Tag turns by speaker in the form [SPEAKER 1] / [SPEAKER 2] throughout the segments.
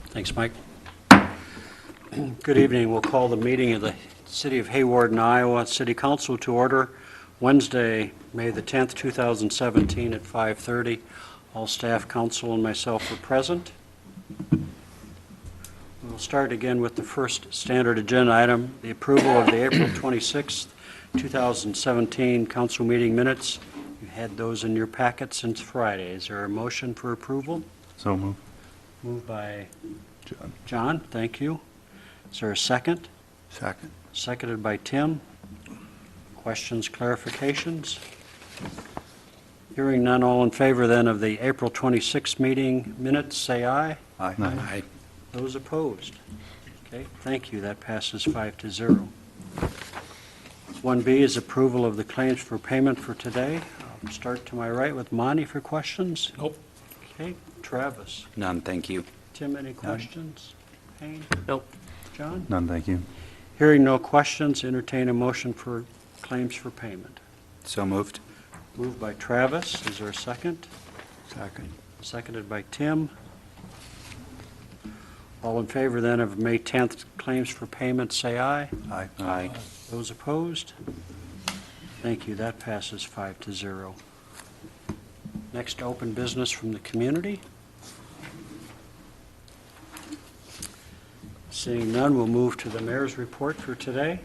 [SPEAKER 1] Thanks, Mike. Good evening. We'll call the meeting of the City of Hawarden, Iowa City Council to order Wednesday, May the 10th, 2017 at 5:30. All staff, council, and myself are present. We'll start again with the first standard agenda item, the approval of the April 26th, 2017 council meeting minutes. You had those in your packet since Friday. Is there a motion for approval?
[SPEAKER 2] So moved.
[SPEAKER 1] Moved by John, thank you. Is there a second?
[SPEAKER 2] Second.
[SPEAKER 1] Seconded by Tim. Questions, clarifications? Hearing none, all in favor then of the April 26th meeting minutes, say aye.
[SPEAKER 2] Aye. Aye.
[SPEAKER 1] Those opposed? Okay, thank you. That passes 5-0. 1B is approval of the claims for payment for today. I'll start to my right with Monty for questions.
[SPEAKER 3] Nope.
[SPEAKER 1] Okay, Travis.
[SPEAKER 3] None, thank you.
[SPEAKER 1] Tim, any questions? Payne?
[SPEAKER 3] Nope.
[SPEAKER 1] John?
[SPEAKER 2] None, thank you.
[SPEAKER 1] Hearing no questions, entertain a motion for claims for payment.
[SPEAKER 3] So moved.
[SPEAKER 1] Moved by Travis. Is there a second?
[SPEAKER 2] Second.
[SPEAKER 1] Seconded by Tim. All in favor then of May 10th claims for payment, say aye.
[SPEAKER 2] Aye.
[SPEAKER 3] Aye.
[SPEAKER 1] Those opposed? Thank you. That passes 5-0. Next, open business from the community. Seeing none, we'll move to the mayor's report for today.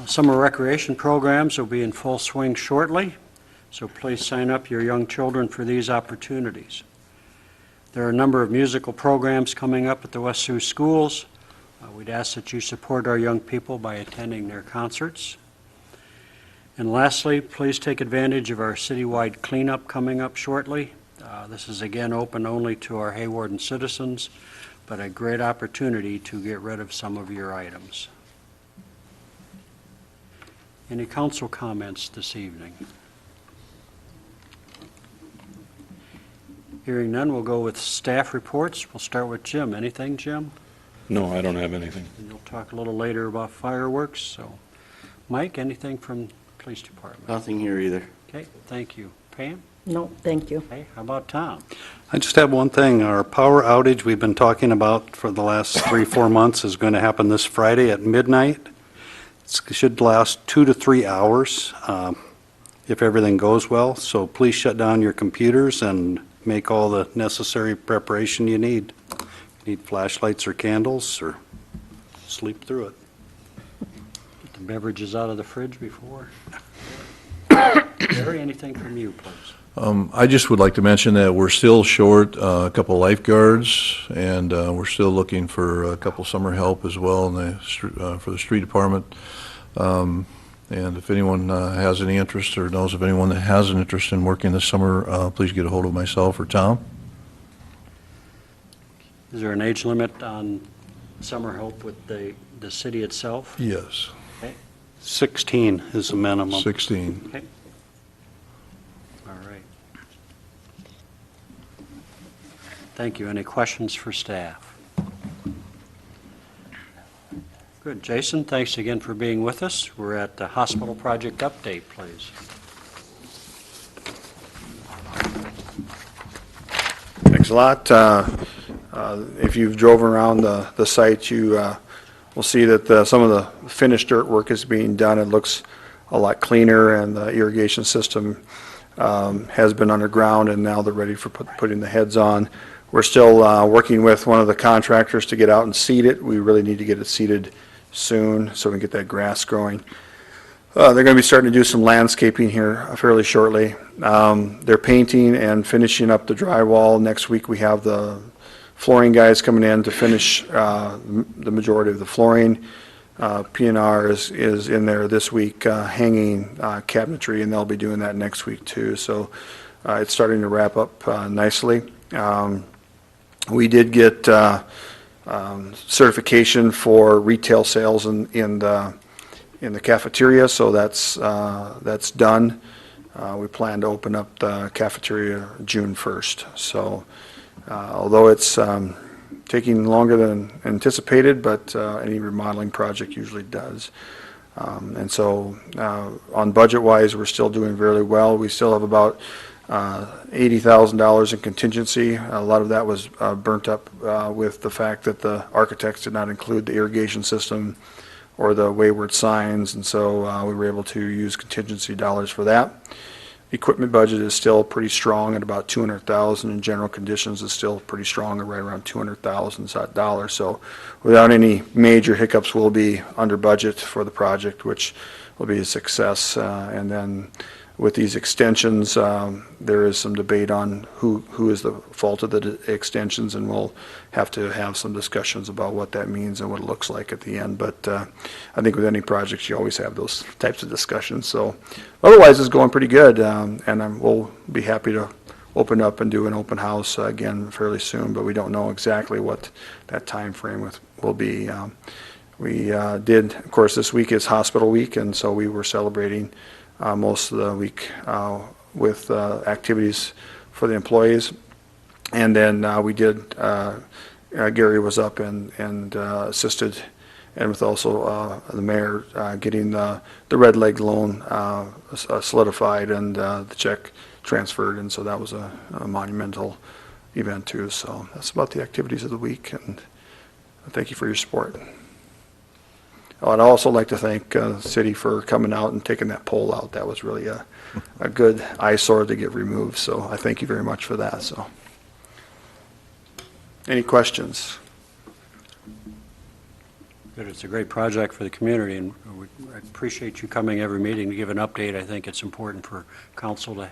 [SPEAKER 1] Summer recreation programs will be in full swing shortly, so please sign up your young children for these opportunities. There are a number of musical programs coming up at the West Sioux schools. We'd ask that you support our young people by attending their concerts. And lastly, please take advantage of our citywide cleanup coming up shortly. This is again open only to our Hawarden citizens, but a great opportunity to get rid of some of your items. Any council comments this evening? Hearing none, we'll go with staff reports. We'll start with Jim. Anything, Jim?
[SPEAKER 4] No, I don't have anything.
[SPEAKER 1] And you'll talk a little later about fireworks. So, Mike, anything from the police department?
[SPEAKER 5] Nothing here either.
[SPEAKER 1] Okay, thank you. Pam?
[SPEAKER 6] No, thank you.
[SPEAKER 1] Okay, how about Tom?
[SPEAKER 2] I just have one thing. Our power outage we've been talking about for the last 3-4 months is going to happen this Friday at midnight. It should last 2 to 3 hours if everything goes well. So please shut down your computers and make all the necessary preparation you need. Need flashlights or candles, or sleep through it.
[SPEAKER 1] Get the beverages out of the fridge before. Gary, anything from you, please?
[SPEAKER 7] I just would like to mention that we're still short a couple lifeguards, and we're still looking for a couple summer help as well in the, for the street department. And if anyone has any interest or knows of anyone that has an interest in working this summer, please get a hold of myself or Tom.
[SPEAKER 1] Is there an age limit on summer help with the city itself?
[SPEAKER 7] Yes.
[SPEAKER 1] Okay.
[SPEAKER 2] 16 is the minimum.
[SPEAKER 7] 16.
[SPEAKER 1] Okay. All right. Thank you. Any questions for staff? Good. Jason, thanks again for being with us. We're at the hospital project update, please.
[SPEAKER 8] Thanks a lot. If you've drove around the site, you will see that some of the finished dirt work is being done. It looks a lot cleaner, and the irrigation system has been underground, and now they're ready for putting the heads on. We're still working with one of the contractors to get out and seed it. We really need to get it seeded soon so we can get that grass growing. They're going to be starting to do some landscaping here fairly shortly. They're painting and finishing up the drywall. Next week we have the flooring guys coming in to finish the majority of the flooring. P&R is in there this week hanging cabinetry, and they'll be doing that next week too. So it's starting to wrap up nicely. We did get certification for retail sales in the cafeteria, so that's done. We plan to open up the cafeteria June 1st. So although it's taking longer than anticipated, but any remodeling project usually does. And so on budget-wise, we're still doing very well. We still have about $80,000 in contingency. A lot of that was burnt up with the fact that the architects did not include the irrigation system or the wayward signs, and so we were able to use contingency dollars for that. Equipment budget is still pretty strong at about $200,000, and general conditions is still pretty strong at right around $200,000. So without any major hiccups, we'll be under budget for the project, which will be a success. And then with these extensions, there is some debate on who is the fault of the extensions, and we'll have to have some discussions about what that means and what it looks like at the end. But I think with any projects, you always have those types of discussions. So otherwise, it's going pretty good, and we'll be happy to open up and do an open house again fairly soon, but we don't know exactly what that time frame will be. We did, of course, this week is hospital week, and so we were celebrating most of the week with activities for the employees. And then we did, Gary was up and assisted, and with also the mayor getting the Red Leg loan solidified and the check transferred, and so that was a monumental event too. So that's about the activities of the week, and thank you for your support. I'd also like to thank the city for coming out and taking that pole out. That was really a good eyesore to get removed, so I thank you very much for that. So, any questions?
[SPEAKER 1] Good, it's a great project for the community, and I appreciate you coming every meeting to give an update. I think it's important for council to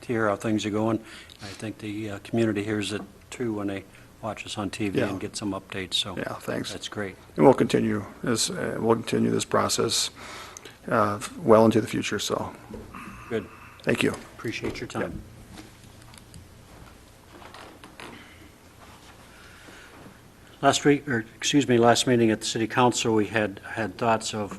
[SPEAKER 1] hear how things are going. I think the community hears it too when they watch us on TV
[SPEAKER 8] Yeah.
[SPEAKER 1] and get some updates, so
[SPEAKER 8] Yeah, thanks.
[SPEAKER 1] that's great.
[SPEAKER 8] And we'll continue this process well into the future. So,
[SPEAKER 1] Good.
[SPEAKER 8] thank you.
[SPEAKER 1] Appreciate your time. Last meeting at the city council, we had thoughts of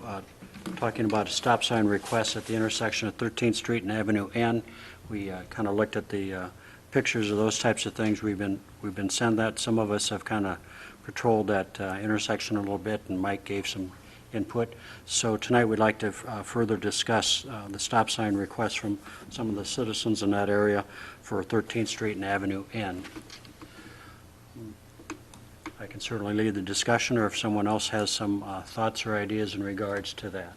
[SPEAKER 1] talking about a stop sign request at the intersection of 13th Street and Avenue N. We kind of looked at the pictures of those types of things. We've been sent that. Some of us have kind of patrolled that intersection a little bit, and Mike gave some input. So tonight we'd like to further discuss the stop sign requests from some of the citizens in that area for 13th Street and Avenue N. I can certainly lead the discussion, or if someone else has some thoughts or ideas in regards to that.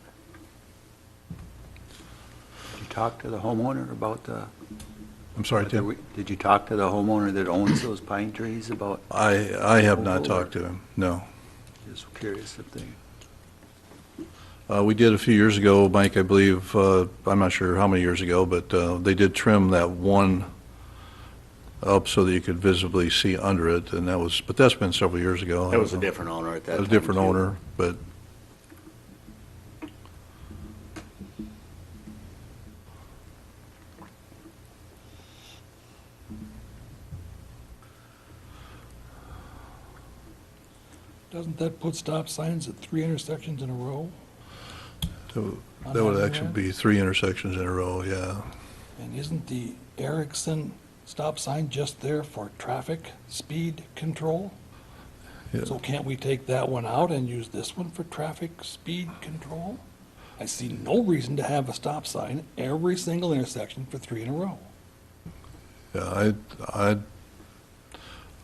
[SPEAKER 3] Did you talk to the homeowner about the?
[SPEAKER 7] I'm sorry, Tim?
[SPEAKER 3] Did you talk to the homeowner that owns those pine trees about?
[SPEAKER 7] I have not talked to him, no.
[SPEAKER 3] Just curious if they.
[SPEAKER 7] We did a few years ago, Mike, I believe, I'm not sure how many years ago, but they did trim that one up so that you could visibly see under it, and but that's been several years ago.
[SPEAKER 5] That was a different owner at that time.
[SPEAKER 7] It was a different
[SPEAKER 5] too.
[SPEAKER 7] owner, but
[SPEAKER 6] Doesn't that put stop signs at 3 intersections in a row?
[SPEAKER 7] that would actually be 3 intersections in a row, yeah.
[SPEAKER 6] And isn't the Erickson stop sign just there for traffic speed control?
[SPEAKER 7] Yeah.
[SPEAKER 6] So can't we take that one out and use this one for traffic speed control? I see no reason to have a stop sign every single intersection for 3 in a row.
[SPEAKER 7] Yeah,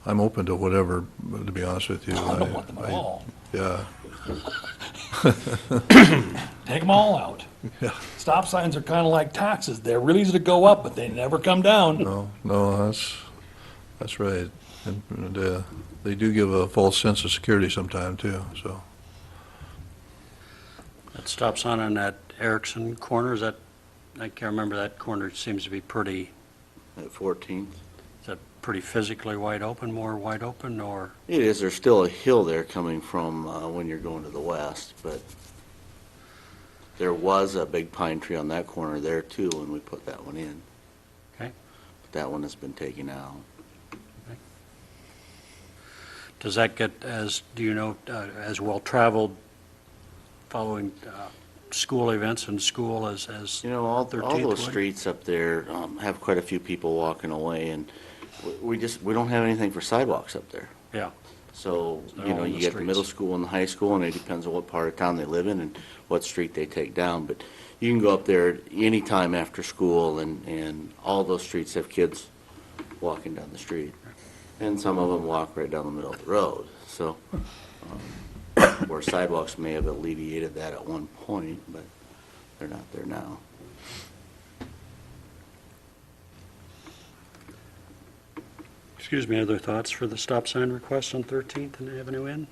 [SPEAKER 7] I'm open to whatever, to be honest with you.
[SPEAKER 6] I don't want them at all.
[SPEAKER 7] Yeah,
[SPEAKER 6] Take them all out.
[SPEAKER 7] yeah.
[SPEAKER 6] Stop signs are kind of like taxes. They're really easy to go up, but they never come down.
[SPEAKER 7] No, that's right. And they do give a false sense of security sometime, too, so.
[SPEAKER 1] That stop sign on that Erickson corner, is that, I can't remember, that corner seems to be pretty,
[SPEAKER 5] At 14th.
[SPEAKER 1] is that pretty physically wide open, more wide open, or?
[SPEAKER 5] It is, there's still a hill there coming from when you're going to the west, but there was a big pine tree on that corner there too when we put that one in.
[SPEAKER 1] Okay.
[SPEAKER 5] But that one has been taken out.
[SPEAKER 1] Does that get as, do you know, as well-traveled following school events in school as
[SPEAKER 5] You know, all
[SPEAKER 1] 13th
[SPEAKER 5] those
[SPEAKER 1] would?
[SPEAKER 5] streets up there have quite a few people walking away, and we don't have anything for sidewalks up there.
[SPEAKER 1] Yeah.
[SPEAKER 5] So,
[SPEAKER 1] They're
[SPEAKER 5] you
[SPEAKER 1] all
[SPEAKER 5] know,
[SPEAKER 1] in
[SPEAKER 5] you
[SPEAKER 1] the
[SPEAKER 5] get the middle
[SPEAKER 1] streets.
[SPEAKER 5] school and the high school, and it depends on what part of town they live in and what street they take down. But you can go up there anytime after school, and all those streets have kids walking down the street. And some of them walk right down the middle of the road, so, where sidewalks may have alleviated that at one point, but they're not there now.
[SPEAKER 1] Excuse me, other thoughts for the stop sign request on 13th and Avenue N?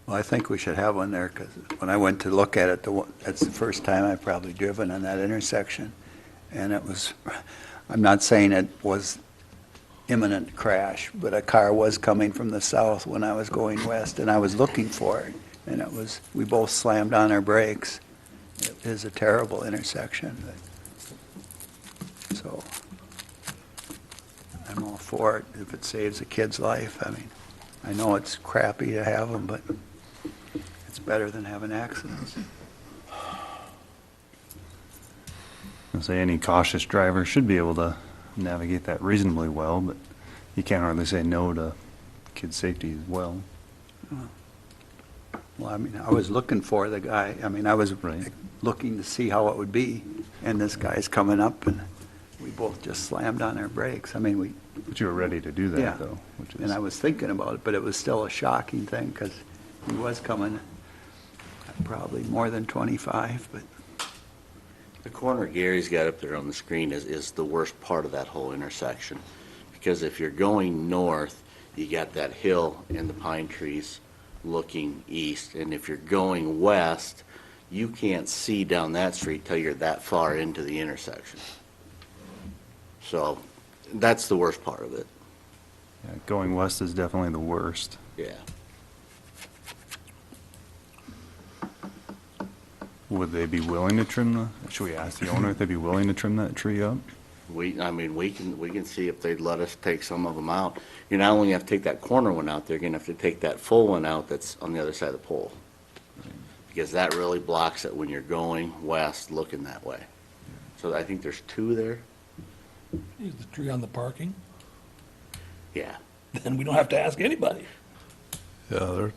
[SPEAKER 3] Well, I think we should have one there, because when I went to look at it, that's the first time I've probably driven on that intersection. And it was, I'm not saying it was imminent crash, but a car was coming from the south when I was going west, and I was looking for it. And it was, we both slammed on our brakes. It is a terrible intersection. So I'm all for it if it saves a kid's life. I mean, I know it's crappy to have them, but it's better than having accidents.
[SPEAKER 9] I'd say any cautious driver should be able to navigate that reasonably well, but you can't hardly say no to kids' safety as well.
[SPEAKER 3] Well, I mean, I was looking for the guy, I mean, I was
[SPEAKER 9] Right.
[SPEAKER 3] looking to see how it would be, and this guy's coming up, and we both just slammed on our brakes. I mean, we,
[SPEAKER 9] But you were ready to do
[SPEAKER 3] Yeah.
[SPEAKER 9] that, though, which is.
[SPEAKER 3] and I was thinking about it, but it was still a shocking thing, because he was coming at probably more than 25, but
[SPEAKER 5] The corner Gary's got up there on the screen is the worst part of that whole intersection. Because if you're going north, you got that hill and the pine trees looking east. And if you're going west, you can't see down that street till you're that far into the intersection. So that's the worst part of it,
[SPEAKER 9] Yeah, going west is definitely the worst.
[SPEAKER 5] yeah.
[SPEAKER 9] Would they be willing to trim should we ask the owner if they'd be willing to trim that tree up?
[SPEAKER 5] We can see if they'd let us take some of them out. You not only have to take that corner one out, they're gonna have to take that full one out that's on the other side of the pole. Because that really blocks it when you're going west, looking that way. So I think there's two there.
[SPEAKER 6] Is the tree on the parking?
[SPEAKER 5] Yeah.
[SPEAKER 6] Then we don't have to ask anybody.
[SPEAKER 7] Yeah, they're,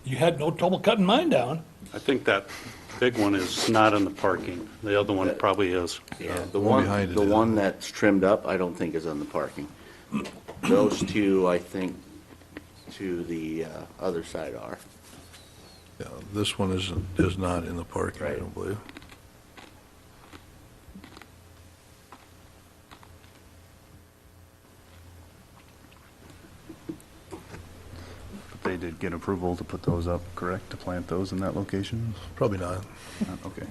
[SPEAKER 6] You had no trouble cutting mine down.
[SPEAKER 2] I think that big one is not in the parking. The other one probably is.
[SPEAKER 5] Yeah,
[SPEAKER 7] the one behind it
[SPEAKER 5] the
[SPEAKER 7] is.
[SPEAKER 5] one that's trimmed up, I don't think is on the parking. Those two, I think, to the other side are.
[SPEAKER 7] yeah, this one is not in the parking, I
[SPEAKER 5] Right.
[SPEAKER 7] don't believe.
[SPEAKER 9] But they did get approval to put those up, correct, to plant those in that location?
[SPEAKER 7] Probably not.
[SPEAKER 9] Okay.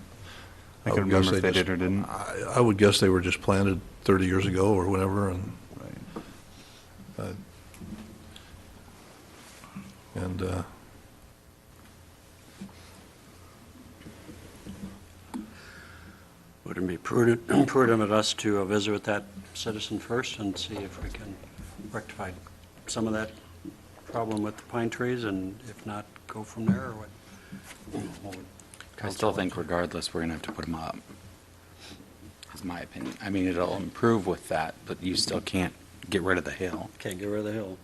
[SPEAKER 9] I
[SPEAKER 7] would
[SPEAKER 9] couldn't
[SPEAKER 7] guess
[SPEAKER 9] remember if they
[SPEAKER 7] just-
[SPEAKER 9] did or didn't.
[SPEAKER 7] I would guess they were just planted 30 years ago or whatever, and,
[SPEAKER 9] Right.
[SPEAKER 7] and,
[SPEAKER 1] Would it be prudent of us to visit with that citizen first and see if we can rectify some of that problem with the pine trees, and if not, go from there, or what? What would
[SPEAKER 10] I still
[SPEAKER 1] council
[SPEAKER 10] think regardless, we're gonna have to put them up, is my opinion. I mean, it'll improve with that, but you still can't get rid of the hill.
[SPEAKER 1] Okay, get rid of the hill.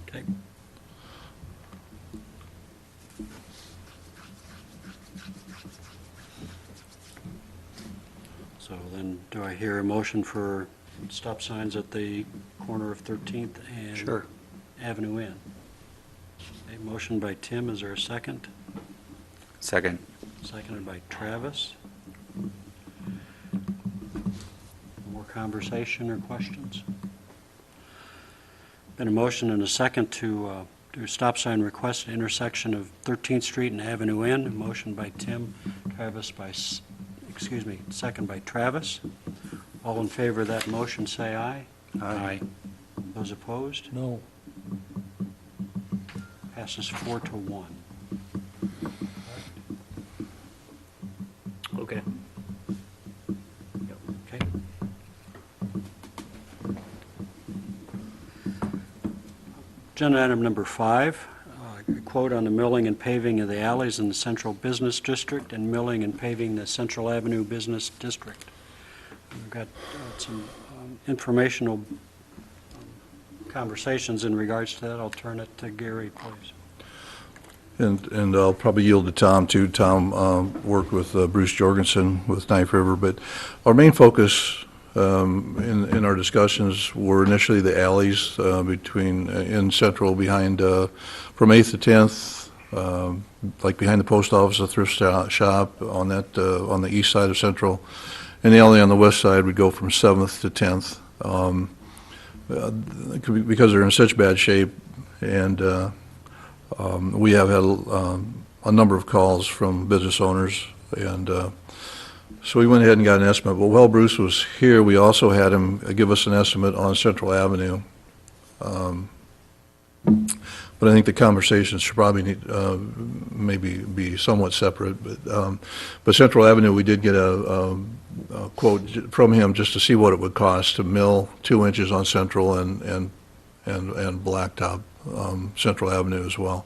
[SPEAKER 1] Okay. So then, do I hear a motion for stop signs at the corner of 13th and
[SPEAKER 3] Sure.
[SPEAKER 1] Avenue N? A motion by Tim, is there a second?
[SPEAKER 10] Second.
[SPEAKER 1] Seconded by Travis. More conversation or questions? Been a motion and a second to do a stop sign request at intersection of 13th Street and Avenue N. A motion by Tim, Travis second by Travis. All in favor of that motion, say aye.
[SPEAKER 10] Aye.
[SPEAKER 1] Those opposed?
[SPEAKER 6] No.
[SPEAKER 1] Passes 4-1.
[SPEAKER 3] Okay.
[SPEAKER 1] Okay. Agenda item number 5, a quote on the milling and paving of the alleys in the Central Business District and milling and paving the Central Avenue Business District. We've got some informational conversations in regards to that. I'll turn it to Gary, please.
[SPEAKER 7] And I'll probably yield to Tom, too. Tom worked with Bruce Jorgensen with Knife River, but our main focus in our discussions were initially the alleys in Central behind, from 8th to 10th, like behind the post office, a thrift shop on the east side of Central, and the alley on the west side would go from 7th to 10th. Because they're in such bad shape, and we have had a number of calls from business owners, and so we went ahead and got an estimate. But while Bruce was here, we also had him give us an estimate on Central Avenue. But I think the conversations should probably need, maybe be somewhat separate. But Central Avenue, we did get a quote from him just to see what it would cost to mill 2 inches on Central and blacktop Central Avenue as well.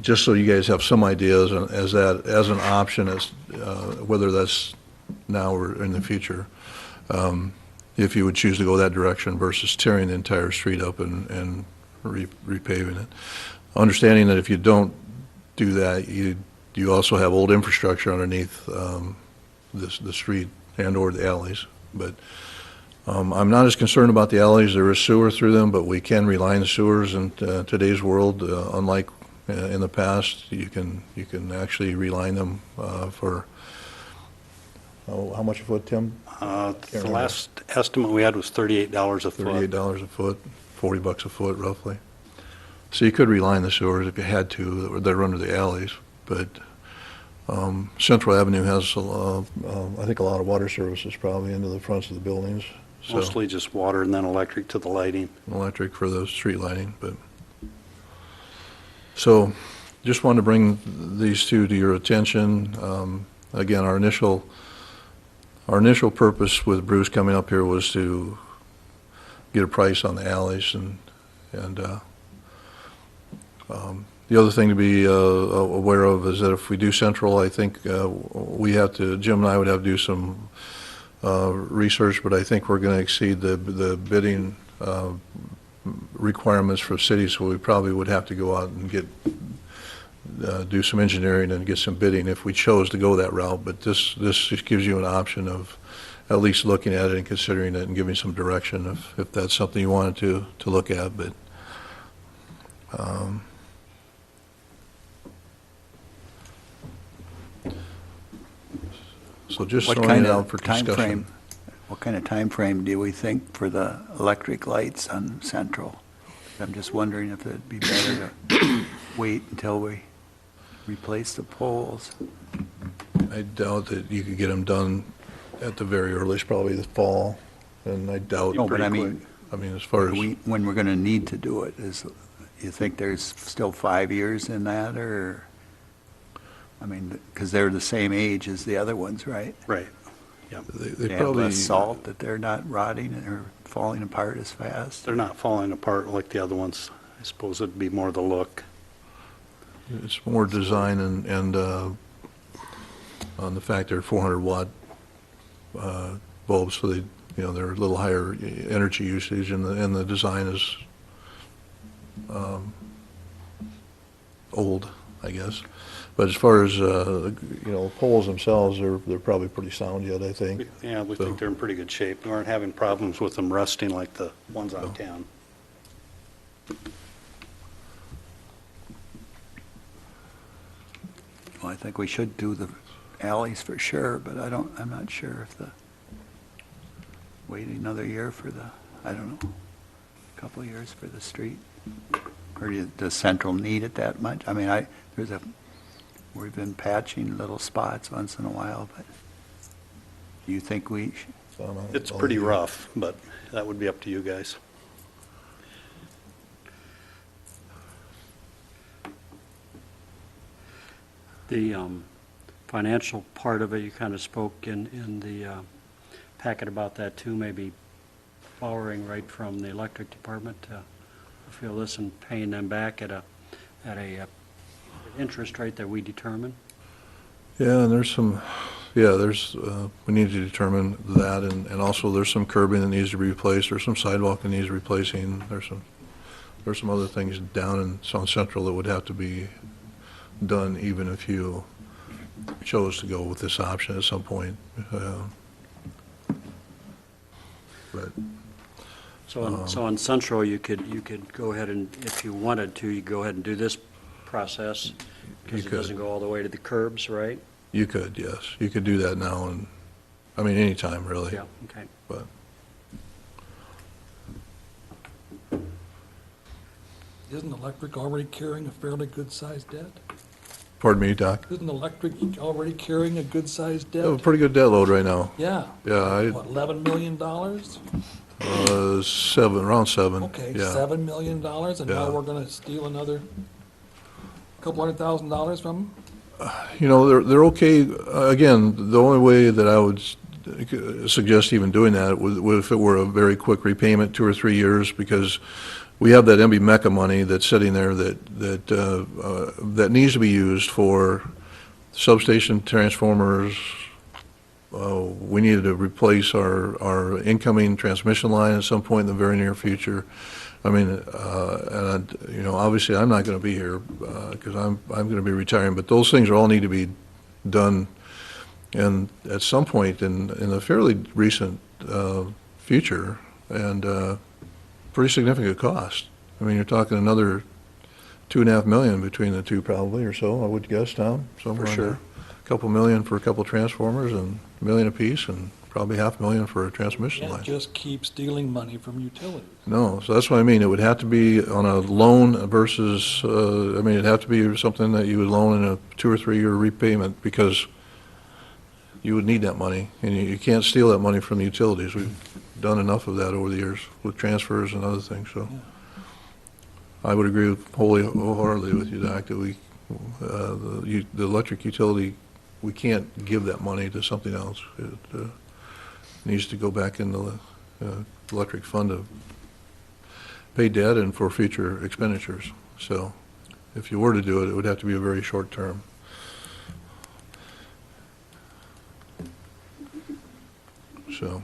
[SPEAKER 7] Just so you guys have some ideas as an option as whether that's now or in the future, if you would choose to go that direction versus tearing the entire street up and repaving it. Understanding that if you don't do that, you also have old infrastructure underneath the street and or the alleys. But I'm not as concerned about the alleys. There is sewer through them, but we can reline the sewers in today's world. Unlike in the past, you can actually reline them for how much a foot, Tim?
[SPEAKER 2] The last estimate we had was $38 a foot.
[SPEAKER 7] $38 a foot, $40 a foot roughly. So you could reline the sewers if you had to that are under the alleys, but Central Avenue has, I think, a lot of water services probably into the fronts of the buildings. So
[SPEAKER 2] Mostly just water and then electric to the lighting.
[SPEAKER 7] electric for the street lighting, but so just wanted to bring these two to your attention. Again, our initial purpose with Bruce coming up here was to get a price on the alleys, and the other thing to be aware of is that if we do Central, I think Jim and I would have to do some research, but I think we're going to exceed the bidding requirements for cities, so we probably would have to go out and do some engineering and get some bidding if we chose to go that route. But this just gives you an option of at least looking at it and considering it and giving some direction if that's something you wanted to look at. But so just
[SPEAKER 3] What
[SPEAKER 7] throwing
[SPEAKER 3] kind
[SPEAKER 7] it
[SPEAKER 3] of
[SPEAKER 7] out for
[SPEAKER 3] time
[SPEAKER 7] discussion.
[SPEAKER 3] frame? What kind of time frame do we think for the electric lights on Central? I'm just wondering if it'd be better to wait until we replace the poles.
[SPEAKER 7] I doubt that you could get them done at the very earliest, probably the fall, and I doubt.
[SPEAKER 3] No, but I
[SPEAKER 7] pretty
[SPEAKER 3] mean,
[SPEAKER 7] quick. I mean, as far as,
[SPEAKER 3] when we're going to need to do it, you think there's still 5 years in that, or, I mean, because they're the same age as the other ones, right?
[SPEAKER 2] Right.
[SPEAKER 7] they
[SPEAKER 3] They have
[SPEAKER 7] probably,
[SPEAKER 3] less salt, that they're not rotting or falling apart as fast.
[SPEAKER 2] They're not falling apart like the other ones. I suppose it'd be more the look.
[SPEAKER 7] it's more design and on the fact they're 400 watt bulbs, so they're a little higher energy usage, and the design is old, I guess. But as far as poles themselves, they're probably pretty sound yet, I think.
[SPEAKER 2] Yeah, we
[SPEAKER 7] So-
[SPEAKER 2] think they're in pretty good shape. We aren't having problems with them rusting like the ones on town.
[SPEAKER 3] Well, I think we should do the alleys for sure, but I'm not sure if wait another year for I don't know, a couple of years for the street. Or does Central need it that much? I mean, we've been patching little spots once in a while, but do you think we should?
[SPEAKER 2] It's pretty rough, but that would be up to you guys. The financial part of it, you kind of spoke in the packet about that too, maybe borrowing right from the electric department to fulfill this and paying them back at a interest rate that we determine.
[SPEAKER 7] Yeah, and we need to determine that, and also there's some curbing that needs to be replaced, there's some sidewalk that needs replacing, there's there's some other things down in South Central that would have to be done even if you chose to go with this option at some point. But
[SPEAKER 1] So on Central, you could go ahead and, if you wanted to, you go ahead and do this process, because
[SPEAKER 7] You
[SPEAKER 1] it
[SPEAKER 7] could.
[SPEAKER 1] doesn't go all the way to the curbs, right?
[SPEAKER 7] you could, yes, you could do that now, and, I mean, anytime, really.
[SPEAKER 1] Yeah, okay.
[SPEAKER 7] But
[SPEAKER 6] Isn't electric already carrying a fairly good-sized debt?
[SPEAKER 7] pardon me, Doc.
[SPEAKER 6] Isn't electric already carrying a good-sized
[SPEAKER 7] I have a
[SPEAKER 6] debt?
[SPEAKER 7] pretty good debt load right now.
[SPEAKER 6] Yeah.
[SPEAKER 7] Yeah,
[SPEAKER 6] What, $11 million?
[SPEAKER 7] around seven.
[SPEAKER 6] Okay,
[SPEAKER 7] Yeah.
[SPEAKER 6] $7 million, and now
[SPEAKER 7] Yeah.
[SPEAKER 6] we're gonna steal another couple $100,000 from them?
[SPEAKER 7] You know, they're okay. Again, the only way that I would suggest even doing that would if it were a very quick repayment, 2 or 3 years, because we have that MB Mecca money that's sitting there that needs to be used for substation transformers. We needed to replace our incoming transmission line at some point in the very near future. I mean, and you know, obviously, I'm not going to be here because I'm going to be retiring. But those things all need to be done, and at some point in the fairly recent future, and pretty significant cost. I mean, you're talking another $2.5 million between the two, probably, or so. I would guess, Tom, somewhere.
[SPEAKER 1] For
[SPEAKER 7] in
[SPEAKER 1] sure.
[SPEAKER 7] there. A couple million for a couple transformers, and $1 million apiece, and probably $500,000 for a transmission
[SPEAKER 6] Can't
[SPEAKER 7] line.
[SPEAKER 6] just keep stealing money from utilities.
[SPEAKER 7] No, so that's what I mean. It would have to be on a loan versus, I mean, it'd have to be something that you would loan in a 2 or 3 year repayment, because you would need that money, and you can't steal that money from the utilities. We've done enough of that over the years with transfers and other things, so. I would agree wholeheartedly with you, Doc, that the electric utility, we can't give that money to something else. It needs to go back in the electric fund to pay debt and for future expenditures. So if you were to do it, it would have to be a very short term. So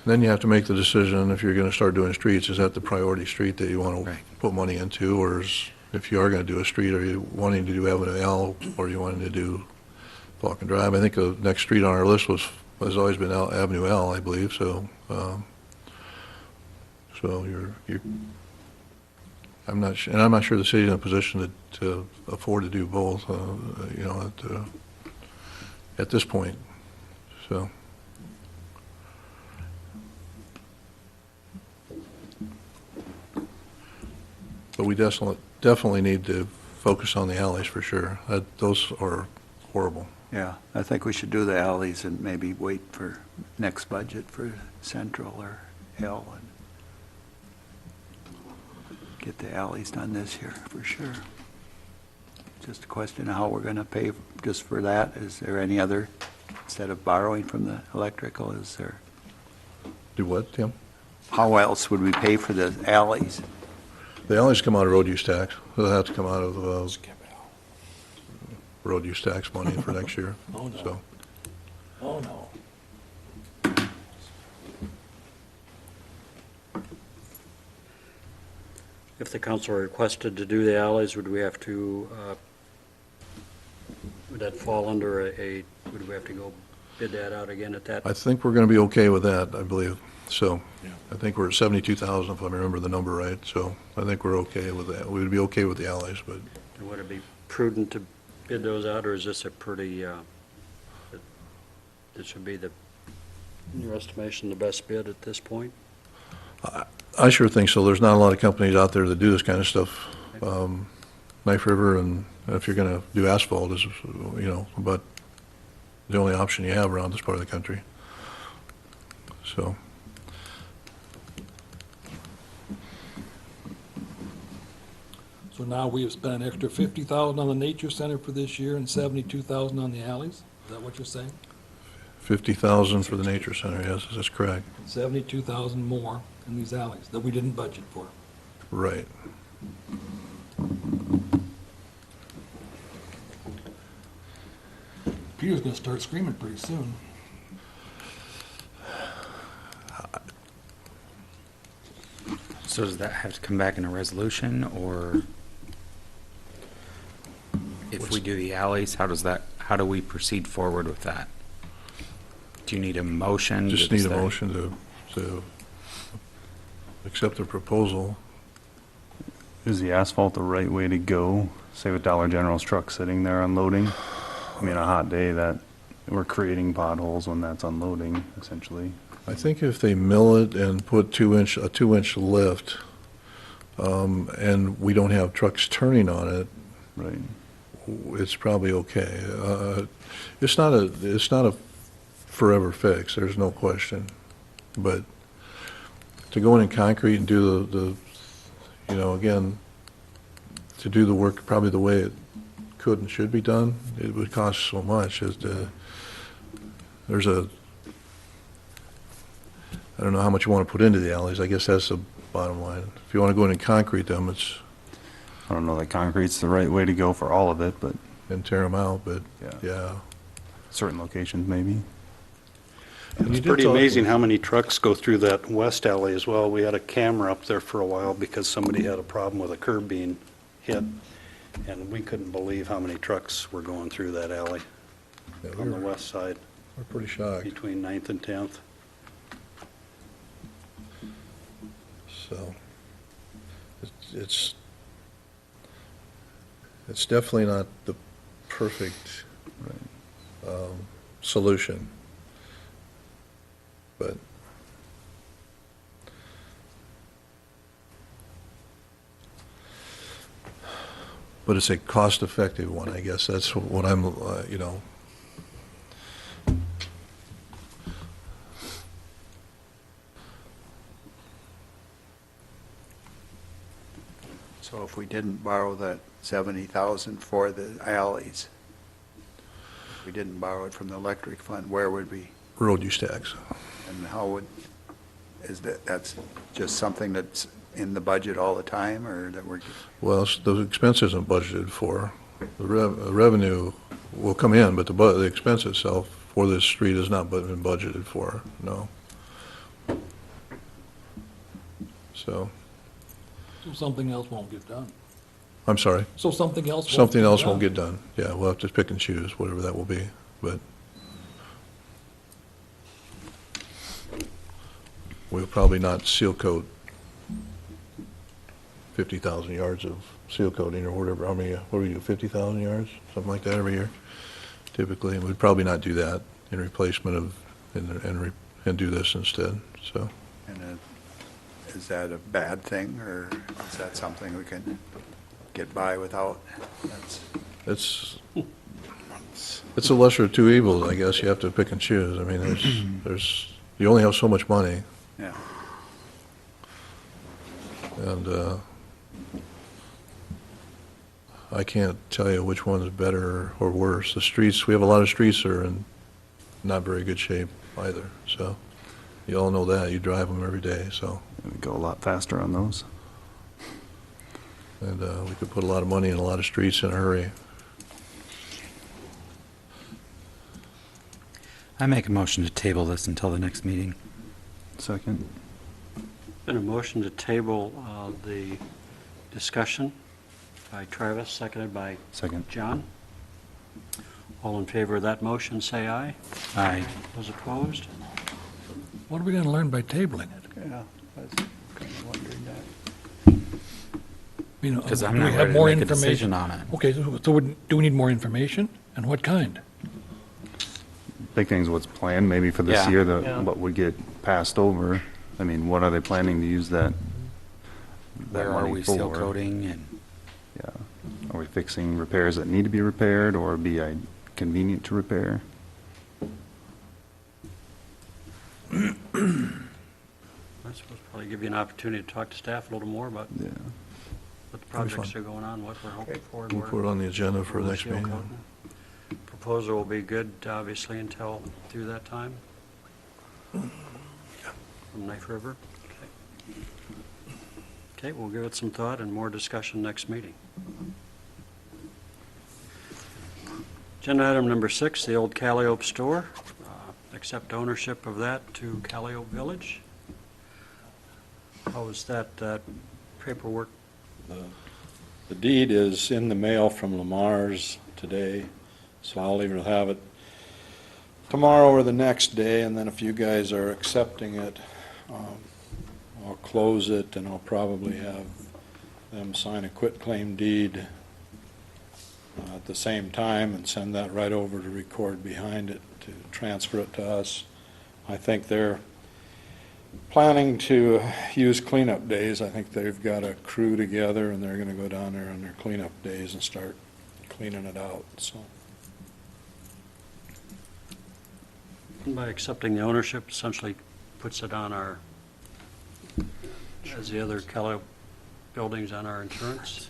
[SPEAKER 7] then you have to make the decision, if you're going to start doing streets, is that the priority street that you want to
[SPEAKER 10] Right.
[SPEAKER 7] put money into, or if you are going to do a street, are you wanting to do Avenue L, or are you wanting to do Falcon Drive? I think the next street on our list has always been Avenue L, I believe, so, you're, I'm not sure the city's in a position to afford to do both, you know, at this point, so. But we definitely need to focus on the alleys for sure. Those are horrible.
[SPEAKER 3] Yeah, I think we should do the alleys and maybe wait for next budget for Central or L and get the alleys done this year for sure. Just a question of how we're going to pay just for that. Is there any other, instead of borrowing from the electrical, is there,
[SPEAKER 7] Do what, Tim?
[SPEAKER 3] how else would we pay for the alleys?
[SPEAKER 7] The alleys come out of road use tax. They'll have to come out of road use tax money for next year.
[SPEAKER 6] Oh, no.
[SPEAKER 7] So,
[SPEAKER 6] Oh, no.
[SPEAKER 1] If the council requested to do the alleys, would we have to, would that fall under would we have to go bid that out again at that?
[SPEAKER 7] I think we're going to be okay with that, I believe. So I think we're at 72,000, if I remember the number right. So I think we're okay with that. We would be okay with the alleys, but
[SPEAKER 1] Would it be prudent to bid those out, or is this a pretty, this would be in your estimation, the best bid at this point?
[SPEAKER 7] I sure think so. There's not a lot of companies out there that do this kind of stuff. Knife River, and if you're going to do asphalt, is, you know, about the only option you have around this part of the country. So,
[SPEAKER 6] So now we have spent an extra $50,000 on the nature center for this year and $72,000 on the alleys? Is that what you're saying?
[SPEAKER 7] 50,000 for the nature center, yes, that's correct.
[SPEAKER 6] 72,000 more in these alleys that we didn't budget for.
[SPEAKER 7] Right.
[SPEAKER 6] Peter's gonna start screaming pretty soon.
[SPEAKER 10] So does that have to come back in a resolution, or if we do the alleys, how do we proceed forward with that? Do you need a motion?
[SPEAKER 7] Just
[SPEAKER 10] to
[SPEAKER 7] need a
[SPEAKER 10] say-
[SPEAKER 7] motion to accept the proposal.
[SPEAKER 9] Is the asphalt the right way to go? Say with Dollar General's truck sitting there unloading? I mean, a hot day that we're creating potholes when that's unloading, essentially.
[SPEAKER 7] I think if they mill it and put a 2-inch lift, and we don't have trucks turning on it,
[SPEAKER 9] Right.
[SPEAKER 7] it's probably okay. It's not a forever fix, there's no question. But to go in and concrete and do again, to do the work probably the way it could and should be done, it would cost so much. I don't know how much you want to put into the alleys, I guess that's the bottom line. If you want to go in and concrete them,
[SPEAKER 9] I don't know that concrete's the right way to go for all of it, but
[SPEAKER 7] and tear them out, but, yeah.
[SPEAKER 9] certain locations maybe.
[SPEAKER 7] And you
[SPEAKER 2] It's
[SPEAKER 7] did
[SPEAKER 2] pretty
[SPEAKER 7] talk-
[SPEAKER 2] amazing how many trucks go through that west alley as well. We had a camera up there for a while because somebody had a problem with a curb being hit, and we couldn't believe how many trucks were going through that alley
[SPEAKER 7] Yeah,
[SPEAKER 2] on the west side
[SPEAKER 7] We're pretty shocked,
[SPEAKER 2] between 9th and 10th.
[SPEAKER 7] so. It's definitely not the perfect solution, but it's a cost-effective one, I guess. That's what I'm,
[SPEAKER 3] So if we didn't borrow that 70,000 for the alleys, if we didn't borrow it from the electric fund, where would we,
[SPEAKER 7] road use tax.
[SPEAKER 3] and how would, that's just something that's in the budget all the time, or that we're,
[SPEAKER 7] Well, the expense isn't budgeted for. The revenue will come in, but the expense itself for this street has not been budgeted for, no. So,
[SPEAKER 6] So something else won't get done.
[SPEAKER 7] I'm sorry,
[SPEAKER 6] So something else won't
[SPEAKER 7] something
[SPEAKER 6] get
[SPEAKER 7] else
[SPEAKER 6] done.
[SPEAKER 7] won't get done. Yeah, we'll have to pick and choose, whatever that will be, but we'll probably not seal coat 50,000 yards of seal coating or whatever, what do we do, 50,000 yards? Something like that every year, typically, and we'd probably not do that in replacement of, and do this instead, so.
[SPEAKER 3] and is that a bad thing, or is that something we can get by without? That's-
[SPEAKER 7] It's a lesser of two evils, I guess, you have to pick and choose, I mean, you only have so much money,
[SPEAKER 3] Yeah.
[SPEAKER 7] and, I can't tell you which one is better or worse. The streets, we have a lot of streets that are in not very good shape either, so you all know that, you drive them every day, so.
[SPEAKER 9] It would go a lot faster on those.
[SPEAKER 7] And we could put a lot of money in a lot of streets in a hurry.
[SPEAKER 10] I make a motion to table this until the next meeting.
[SPEAKER 9] Second.
[SPEAKER 1] Been a motion to table the discussion by Travis, seconded by
[SPEAKER 9] Second.
[SPEAKER 1] John. All in favor of that motion, say aye.
[SPEAKER 10] Aye.
[SPEAKER 1] Those opposed?
[SPEAKER 6] What are we gonna learn by tabling it?
[SPEAKER 3] Yeah, I was kind of wondering that.
[SPEAKER 6] You know,
[SPEAKER 10] Because
[SPEAKER 6] do
[SPEAKER 10] I'm
[SPEAKER 6] we
[SPEAKER 10] not
[SPEAKER 6] have
[SPEAKER 10] ready to
[SPEAKER 6] more
[SPEAKER 10] make a
[SPEAKER 6] information?
[SPEAKER 10] decision on it.
[SPEAKER 6] Okay, so do we need more information? And what kind?
[SPEAKER 9] Big thing's what's planned maybe for this
[SPEAKER 10] Yeah.
[SPEAKER 9] year,
[SPEAKER 1] Yeah.
[SPEAKER 9] what would get passed over. I mean, what are they planning to use that
[SPEAKER 10] Where are
[SPEAKER 9] money
[SPEAKER 10] we seal
[SPEAKER 9] for?
[SPEAKER 10] coating and?
[SPEAKER 9] Yeah. Are we fixing repairs that need to be repaired or be convenient to repair?
[SPEAKER 1] I suppose probably give you an opportunity to talk to staff a little more about
[SPEAKER 9] Yeah.
[SPEAKER 1] what the projects are going on, what we're hoping for. and
[SPEAKER 7] We'll
[SPEAKER 1] where-
[SPEAKER 7] put it on the agenda for
[SPEAKER 1] where
[SPEAKER 7] the
[SPEAKER 1] we're
[SPEAKER 7] next
[SPEAKER 1] seal
[SPEAKER 7] meeting.
[SPEAKER 1] coating. Proposal will be good, obviously, until through that time? From Knife River? Okay. Okay, we'll give it some thought and more discussion next meeting. Agenda item number 6, the old Calliope store. Accept ownership of that to Calliope Village. How was that paperwork?
[SPEAKER 4] The deed is in the mail from Lamar's today, so I'll either have it tomorrow or the next day, and then if you guys are accepting it, I'll close it, and I'll probably have them sign a quitclaim deed at the same time and send that right over to record behind it to transfer it to us. I think they're planning to use cleanup days. I think they've got a crew together, and they're going to go down there on their cleanup days and start cleaning it out, so.
[SPEAKER 1] By accepting the ownership, essentially puts it on our, as the other Kellogg buildings, on our insurance.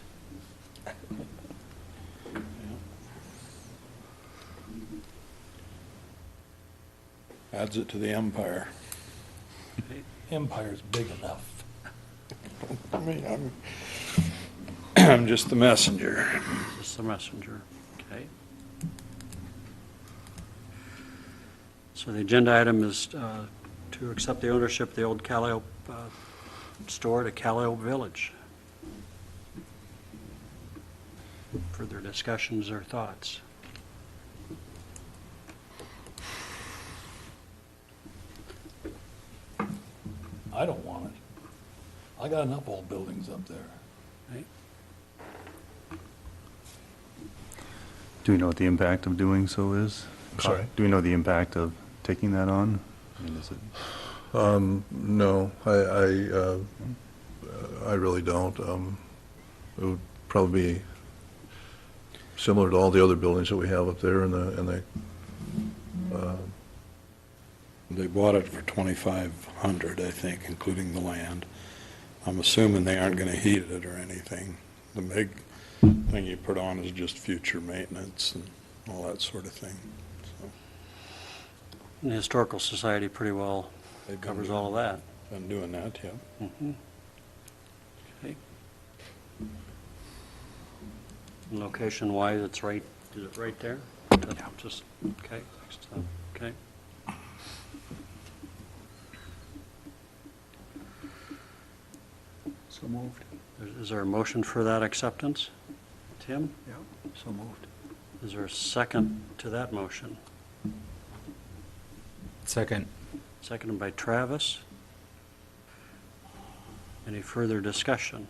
[SPEAKER 4] Adds it to the empire.
[SPEAKER 6] Empire's big enough.
[SPEAKER 4] I mean, I'm just the messenger.
[SPEAKER 1] Just the messenger, okay. So the agenda item is to accept the ownership of the old Calliope store to Calliope Village. Further discussions or thoughts?
[SPEAKER 6] I don't want it. I got enough old buildings up there.
[SPEAKER 1] Right?
[SPEAKER 9] Do we know what the impact of doing so is?
[SPEAKER 7] Sorry?
[SPEAKER 9] Do we know the impact of taking that on? I mean, is it?
[SPEAKER 7] No, I really don't. It would probably be similar to all the other buildings that we have up there, and
[SPEAKER 4] They bought it for $2,500, I think, including the land. I'm assuming they aren't going to heat it or anything. The big thing you put on is just future maintenance and all that sort of thing. So
[SPEAKER 1] And the Historical Society pretty well
[SPEAKER 4] they've been
[SPEAKER 1] covers all of that.
[SPEAKER 4] Been doing that, yeah.
[SPEAKER 1] Mhm. Okay. And location-wise, it's right, is it right there? Just, okay, next time, okay.
[SPEAKER 3] So moved.
[SPEAKER 1] Is there a motion for that acceptance? Tim?
[SPEAKER 3] Yep, so moved.
[SPEAKER 1] Is there a second to that motion?
[SPEAKER 10] Second.
[SPEAKER 1] Seconded by Travis. Any further discussion?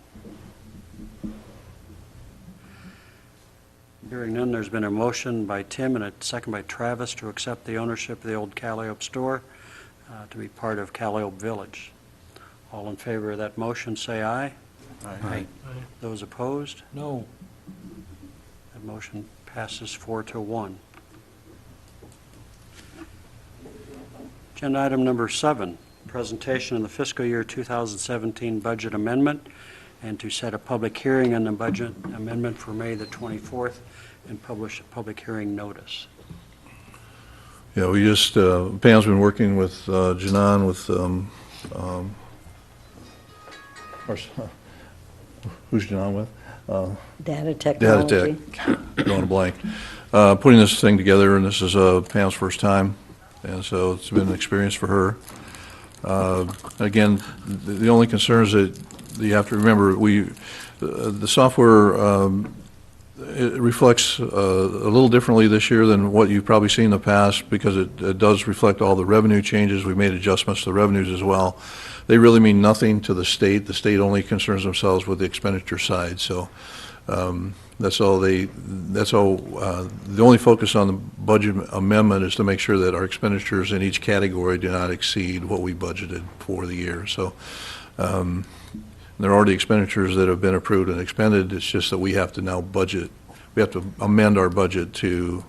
[SPEAKER 1] Hearing none, there's been a motion by Tim and a second by Travis to accept the ownership of the old Calliope store to be part of Calliope Village. All in favor of that motion, say aye.
[SPEAKER 10] Aye.
[SPEAKER 1] Those opposed?
[SPEAKER 6] No,
[SPEAKER 1] That motion passes 4-1. Agenda item number 7, presentation of the fiscal year 2017 budget amendment, and to set a public hearing on the budget amendment for May the 24th and publish a public hearing notice.
[SPEAKER 7] yeah, we just, Pam's been working with Janan with, who's Janan with?
[SPEAKER 11] Data technology.
[SPEAKER 7] Data Tech, going blank. Putting this thing together, and this is Pam's first time, and so it's been an experience for her. Again, the only concerns that you have to remember, the software, it reflects a little differently this year than what you've probably seen in the past, because it does reflect all the revenue changes. We made adjustments to the revenues as well. They really mean nothing to the state. The state only concerns themselves with the expenditure side. So that's all. The only focus on the budget amendment is to make sure that our expenditures in each category do not exceed what we budgeted for the year. So there are already expenditures that have been approved and expended. It's just that we have to now budget. We have to amend our budget to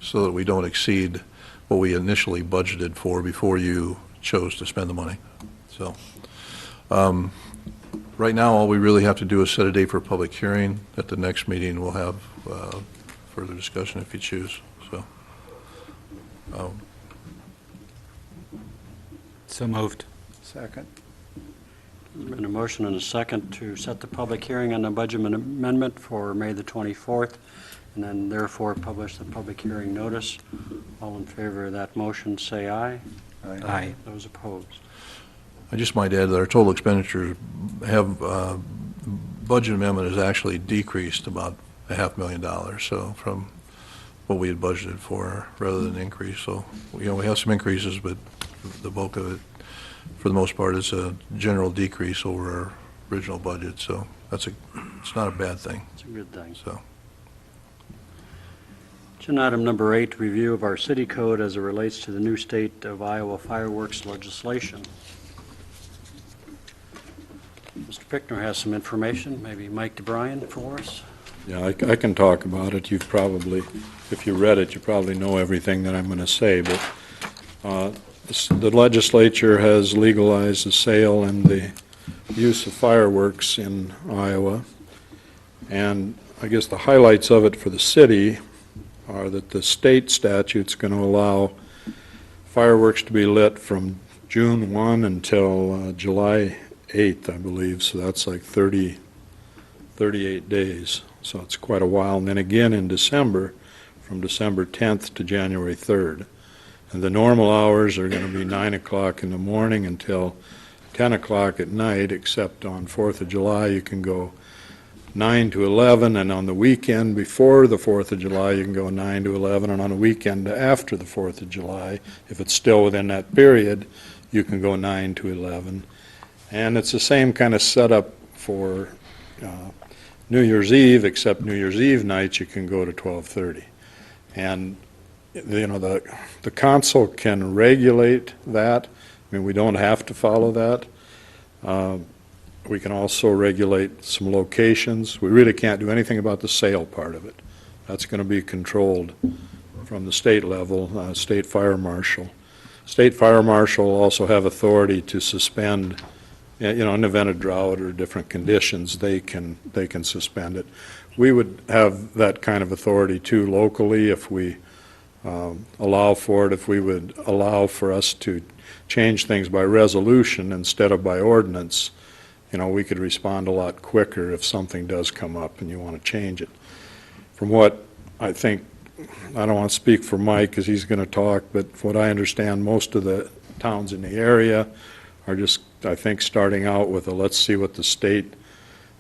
[SPEAKER 7] so that we don't exceed what we initially budgeted for before you chose to spend the money. So right now, all we really have to do is set a date for a public hearing. At the next meeting, we'll have further discussion if you choose. So
[SPEAKER 10] So moved.
[SPEAKER 3] Second.
[SPEAKER 1] There's been a motion and a second to set the public hearing on the budget amendment for May the 24th, and then therefore publish the public hearing notice. All in favor of that motion, say aye.
[SPEAKER 10] Aye.
[SPEAKER 1] Those opposed?
[SPEAKER 7] I just might add that our total expenditures have, budget amendment has actually decreased about $500,000, so from what we had budgeted for rather than increase. So, we have some increases, but the bulk of it, for the most part, is a general decrease over our original budget. So it's not a bad thing,
[SPEAKER 1] It's a good thing.
[SPEAKER 7] so.
[SPEAKER 1] Agenda item number 8, review of our city code as it relates to the new state of Iowa fireworks legislation. Mr. Pickner has some information, maybe Mike DeBryan for us.
[SPEAKER 4] Yeah, I can talk about it. You've probably, if you read it, you probably know everything that I'm going to say, but the legislature has legalized the sale and the use of fireworks in Iowa. And I guess the highlights of it for the city are that the state statute's going to allow fireworks to be lit from June 1 until July 8th, I believe, so that's like 38 days. So it's quite a while. And then again in December, from December 10th to January 3rd. And the normal hours are going to be 9 o'clock in the morning until 10 o'clock at night, except on 4th of July you can go 9 to 11, and on the weekend before the 4th of July you can go 9 to 11, and on the weekend after the 4th of July, if it's still within that period, you can go 9 to 11. And it's the same kind of setup for New Year's Eve, except New Year's Eve nights you can go to 12:30. And the council can regulate that. I mean, we don't have to follow that. We can also regulate some locations. We really can't do anything about the sale part of it. That's going to be controlled from the state level, state fire marshal. State fire marshal will also have authority to suspend, in the event of drought or different conditions, they can suspend it. We would have that kind of authority too locally if we allow for it, if we would allow for us to change things by resolution instead of by ordinance. We could respond a lot quicker if something does come up and you want to change it. From what I think, I don't want to speak for Mike because he's going to talk, but from what I understand, most of the towns in the area are just, I think, starting out with a let's see what the state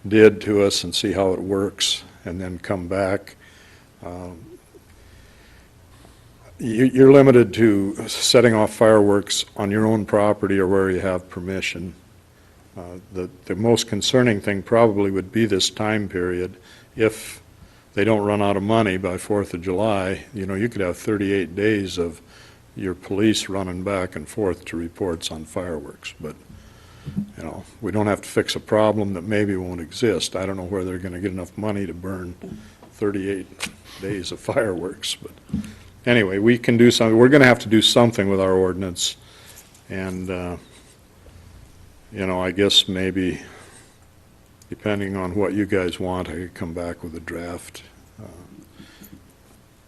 [SPEAKER 4] did to us and see how it works, and then come back. You're limited to setting off fireworks on your own property or where you have permission. The most concerning thing probably would be this time period. If they don't run out of money by 4th of July, you could have 38 days of your police running back and forth to reports on fireworks. But, we don't have to fix a problem that maybe won't exist. I don't know where they're going to get enough money to burn 38 days of fireworks. But anyway, we can do something. We're going to have to do something with our ordinance. And, I guess maybe, depending on what you guys want, I could come back with a draft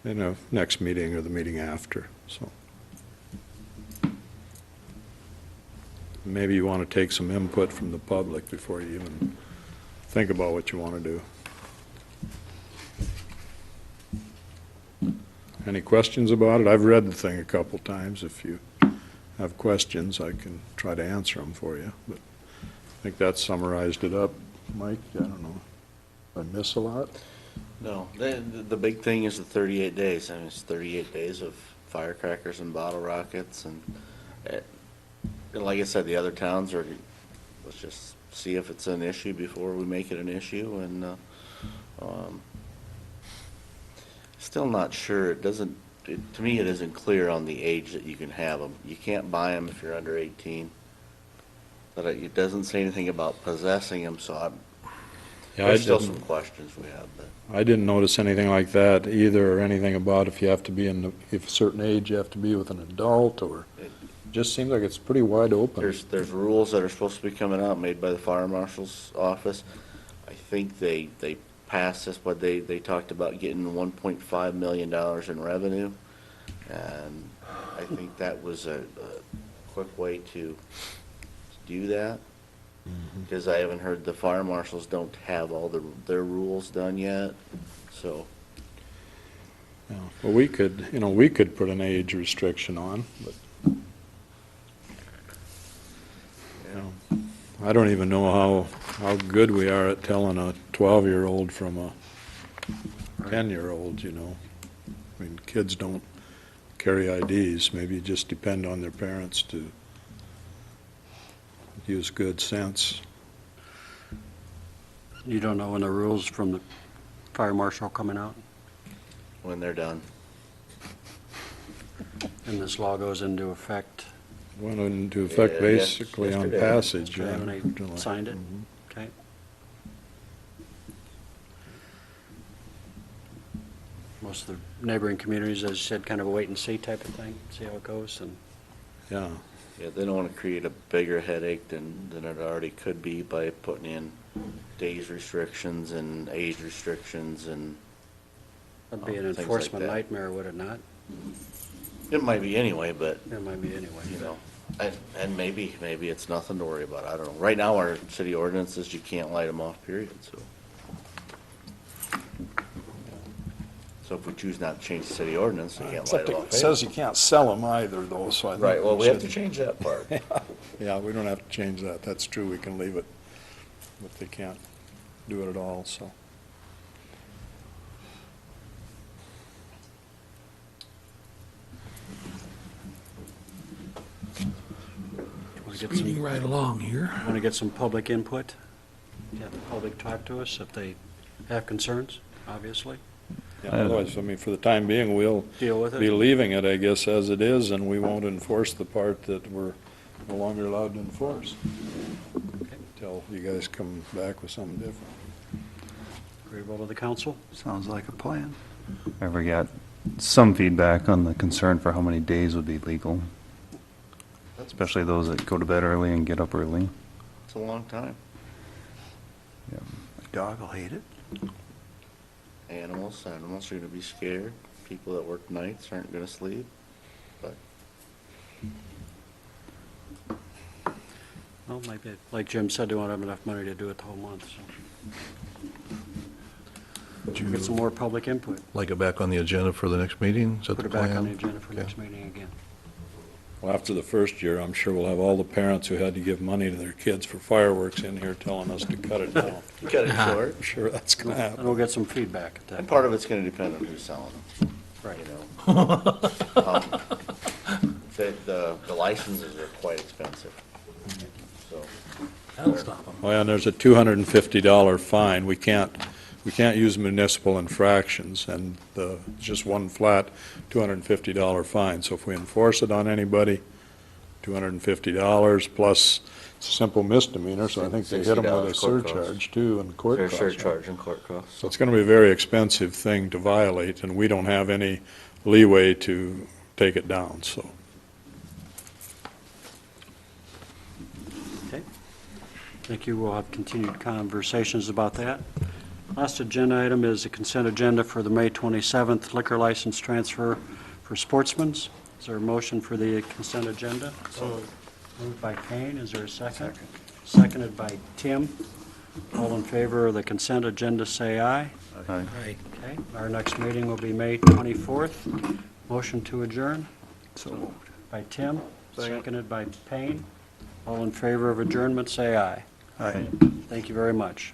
[SPEAKER 4] in a next meeting or the meeting after. So maybe you want to take some input from the public before you even think about what you want to do. Any questions about it? I've read the thing a couple times. If you have questions, I can try to answer them for you. But I think that summarized it up. Mike, I don't know. Did I miss a lot?
[SPEAKER 5] No, the big thing is the 38 days. I mean, it's 38 days of firecrackers and bottle rockets, and like I said, the other towns are, let's just see if it's an issue before we make it an issue, and still not sure. To me, it isn't clear on the age that you can have them. You can't buy them if you're under 18. But it doesn't say anything about possessing them, so there's still some questions we have. But
[SPEAKER 4] I didn't notice anything like that either, or anything about if you have to be if a certain age you have to be with an adult, or it just seems like it's pretty wide open.
[SPEAKER 5] There's rules that are supposed to be coming out, made by the fire marshal's office. I think they passed this, but they talked about getting $1.5 million in revenue, and I think that was a quick way to do that, because I haven't heard the fire marshals don't have all their rules done yet. So,
[SPEAKER 4] well, we could put an age restriction on, but I don't even know how good we are at telling a 12-year-old from a 10-year-old, you know. I mean, kids don't carry IDs. Maybe you just depend on their parents to use good sense.
[SPEAKER 1] You don't know when the rules from the fire marshal are coming out,
[SPEAKER 5] When they're done.
[SPEAKER 1] and this law goes into effect.
[SPEAKER 4] Went into effect
[SPEAKER 5] Yeah,
[SPEAKER 4] basically on
[SPEAKER 5] yesterday.
[SPEAKER 4] passage.
[SPEAKER 1] Yesterday when they
[SPEAKER 4] July.
[SPEAKER 1] signed it?
[SPEAKER 4] Mhm.
[SPEAKER 1] Okay. Most of the neighboring communities, as you said, kind of a wait-and-see type of thing, see how it goes, and
[SPEAKER 4] Yeah,
[SPEAKER 5] Yeah, they don't want to create a bigger headache than it already could be by putting in days restrictions and age restrictions and
[SPEAKER 1] that'd be an
[SPEAKER 5] things like
[SPEAKER 1] enforcement
[SPEAKER 5] that.
[SPEAKER 1] nightmare, would it not?
[SPEAKER 5] It might be anyway, but,
[SPEAKER 1] It might be anyway.
[SPEAKER 5] you know, and maybe it's nothing to worry about. I don't know. Right now, our city ordinance says you can't light them off, period, so. So if we choose not to change the city ordinance, we can't light
[SPEAKER 4] except
[SPEAKER 5] them
[SPEAKER 4] it
[SPEAKER 5] off.
[SPEAKER 4] says you can't sell them either, though, so I think.
[SPEAKER 5] Right, well, we have to
[SPEAKER 4] should-
[SPEAKER 5] change that part.
[SPEAKER 4] Yeah, we don't have to change that. That's true. We can leave it, but they can't do it at all, so.
[SPEAKER 6] Speeding right along here.
[SPEAKER 1] Want to get some public input? Have the public talk to us if they have concerns, obviously.
[SPEAKER 4] Yeah, otherwise, I mean, for the time being, we'll
[SPEAKER 1] Deal with
[SPEAKER 4] be
[SPEAKER 1] it.
[SPEAKER 4] leaving it, I guess, as it is, and we won't enforce the part that we're no longer allowed to enforce until you guys come back with something different.
[SPEAKER 1] Agreeable to the council?
[SPEAKER 3] Sounds like a plan.
[SPEAKER 9] Ever got some feedback on the concern for how many days would be legal? Especially those that go to bed early and get up early.
[SPEAKER 5] It's a long time.
[SPEAKER 3] A dog will hate it.
[SPEAKER 5] Animals are gonna be scared. People that work nights aren't gonna sleep, but
[SPEAKER 1] Well, maybe, like Jim said, they won't have enough money to do it the whole month, so. Get some more public input.
[SPEAKER 7] Like it back on the agenda for the next meeting? Is that
[SPEAKER 1] Put
[SPEAKER 7] the
[SPEAKER 1] it back on the
[SPEAKER 7] plan?
[SPEAKER 1] agenda for
[SPEAKER 7] Okay.
[SPEAKER 1] next meeting again.
[SPEAKER 4] Well, after the first year, I'm sure we'll have all the parents who had to give money to their kids for fireworks in here telling us to cut it down.
[SPEAKER 5] you cut it short.
[SPEAKER 4] I'm sure that's gonna
[SPEAKER 1] And
[SPEAKER 4] happen.
[SPEAKER 1] we'll get some feedback at that.
[SPEAKER 5] And part of it's gonna depend on who's selling them,
[SPEAKER 1] Right.
[SPEAKER 5] you know. The licenses are quite expensive, so.
[SPEAKER 6] That'll stop them.
[SPEAKER 4] Well, and there's a $250 fine. We can't use municipal infractions, and it's just one flat $250 fine. So if we enforce it on anybody, $250 plus it's a simple misdemeanor, so I think they hit them with a
[SPEAKER 5] $60 court costs.
[SPEAKER 4] surcharge too, and court
[SPEAKER 5] There's
[SPEAKER 4] costs. right?
[SPEAKER 5] surcharge and court costs.
[SPEAKER 4] So it's going to be a very expensive thing to violate, and we don't have any leeway to take it down, so.
[SPEAKER 1] Okay. Thank you. We'll have continued conversations about that. Last agenda item is the consent agenda for the May 27th liquor license transfer for Sportsmen. Is there a motion for the consent agenda? Moved by Kane. Is there a second? Seconded by Tim. All in favor of the consent agenda, say aye.
[SPEAKER 9] Aye.
[SPEAKER 1] Okay. Our next meeting will be May 24th. Motion to adjourn
[SPEAKER 3] So moved.
[SPEAKER 1] by Tim, seconded by Payne. All in favor of adjournment, say aye.
[SPEAKER 3] Aye.
[SPEAKER 1] Thank you very much.